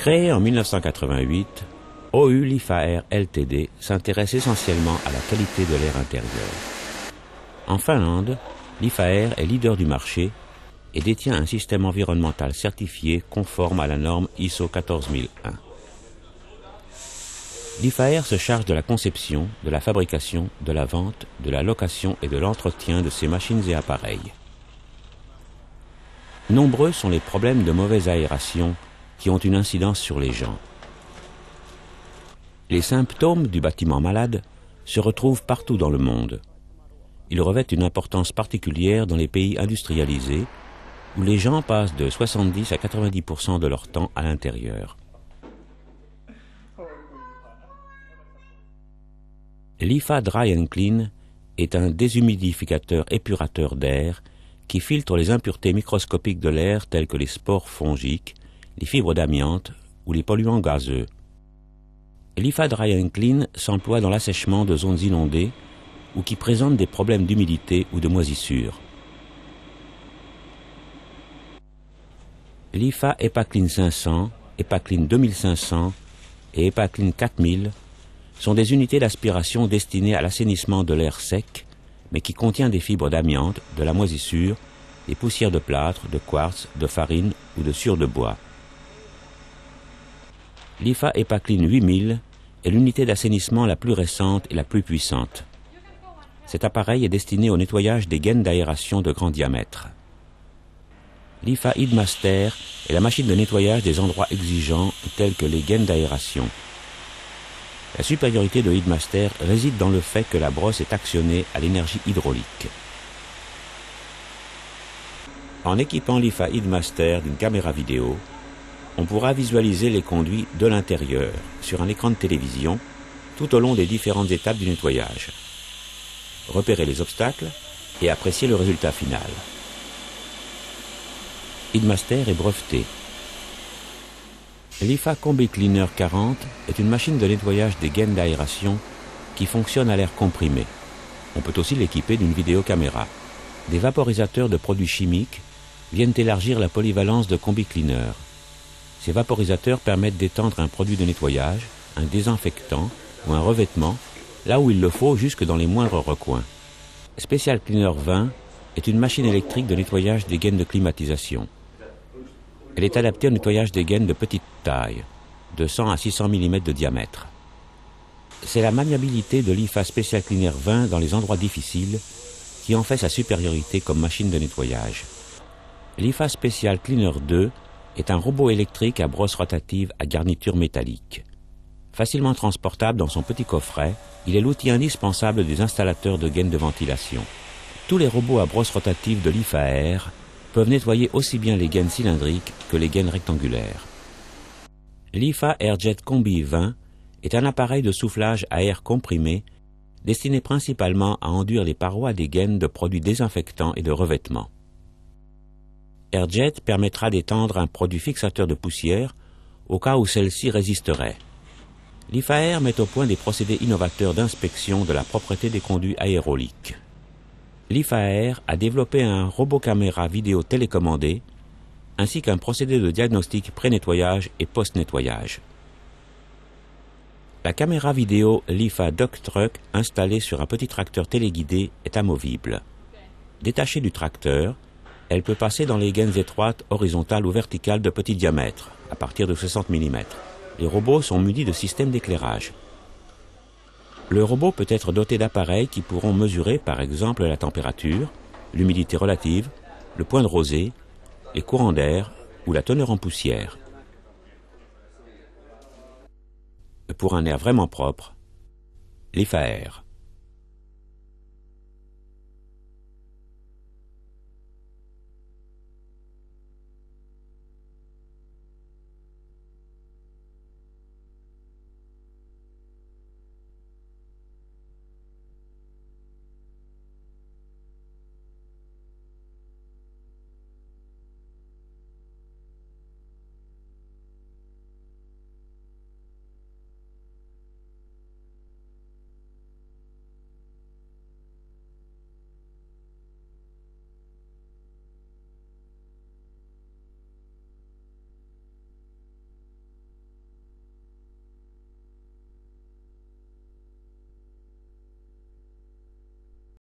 Créé en 1988, OU Lifaer Ltd s'intéresse essentiellement à la qualité de l'air intérieur. En Finlande, Lifaer est leader du marché et détient un système environnemental certifié conforme à la norme ISO 14001. Lifaer se charge de la conception, de la fabrication, de la vente, de la location et de l'entretien de ces machines et appareils. Nombreux sont les problèmes de mauvaise aération qui ont une incidence sur les gens. Les symptômes du bâtiment malade se retrouvent partout dans le monde. Ils revêtent une importance particulière dans les pays industrialisés où les gens passent de 70 à 90% de leur temps à l'intérieur. Lifa Dry and Clean est un déshumidificateur épurateur d'air qui filtre les impuretés microscopiques de l'air telles que les spores fongiques, les fibres d'amiante ou les polluants gazeux. Lifa Dry and Clean s'emploie dans l'assèchement de zones inondées ou qui présentent des problèmes d'humidité ou de moisissure. Lifa EpaClean 500, EpaClean 2500 et EpaClean 4000 sont des unités d'aspiration destinées à l'assainissement de l'air sec, mais qui contient des fibres d'amiante, de la moisissure, des poussières de plâtre, de quartz, de farine ou de sciure de bois. Lifa EpaClean 8000 est l'unité d'assainissement la plus récente et la plus puissante. Cet appareil est destiné au nettoyage des gaines d'aération de grand diamètre. Lifa Headmaster est la machine de nettoyage des endroits exigeants tels que les gaines d'aération. La supériorité de Headmaster réside dans le fait que la brosse est actionnée à l'énergie hydraulique. En équipant Lifa Headmaster d'une caméra vidéo, on pourra visualiser les conduits de l'intérieur sur un écran de télévision tout au long des différentes étapes du nettoyage. Repérer les obstacles et apprécier le résultat final. Headmaster est breveté. Lifa Combi Cleaner 40 est une machine de nettoyage des gaines d'aération qui fonctionne à l'air comprimé. On peut aussi l'équiper d'une vidéocaméra. Des vaporisateurs de produits chimiques viennent élargir la polyvalence de Combi Cleaner. Ces vaporisateurs permettent d'étendre un produit de nettoyage, un désinfectant ou un revêtement, là où il le faut jusque dans les moindres recoins. Special Cleaner 20 est une machine électrique de nettoyage des gaines de climatisation. Elle est adaptée au nettoyage des gaines de petite taille, de 100 à 600 mm de diamètre. C'est la maniabilité de Lifa Special Cleaner 20 dans les endroits difficiles qui en fait sa supériorité comme machine de nettoyage. Lifa Special Cleaner 2 est un robot électrique à brosse rotative à garniture métallique. Facilement transportable dans son petit coffret, il est l'outil indispensable des installateurs de gaines de ventilation. Tous les robots à brosse rotative de Lifaer peuvent nettoyer aussi bien les gaines cylindriques que les gaines rectangulaires. Lifa Airjet Combi 20 est un appareil de soufflage à air comprimé destiné principalement à enduire les parois des gaines de produits désinfectants et de revêtements. Airjet permettra d'étendre un produit fixateur de poussière au cas où celle-ci résisterait. Lifaer met au point des procédés innovateurs d'inspection de la propreté des conduits aéroliques. Lifaer a développé un robot caméra vidéo télécommandé ainsi qu'un procédé de diagnostic pré-nettoyage et post-nettoyage. La caméra vidéo Lifa Duck Truck installée sur un petit tracteur téléguidé est amovible. Détachée du tracteur, elle peut passer dans les gaines étroites horizontales ou verticales de petit diamètre, à partir de 60 mm. Les robots sont munis de systèmes d'éclairage. Le robot peut être doté d'appareils qui pourront mesurer par exemple la température, l'humidité relative, le point de rosée, les courants d'air ou la teneur en poussière. Pour un air vraiment propre, Lifaer.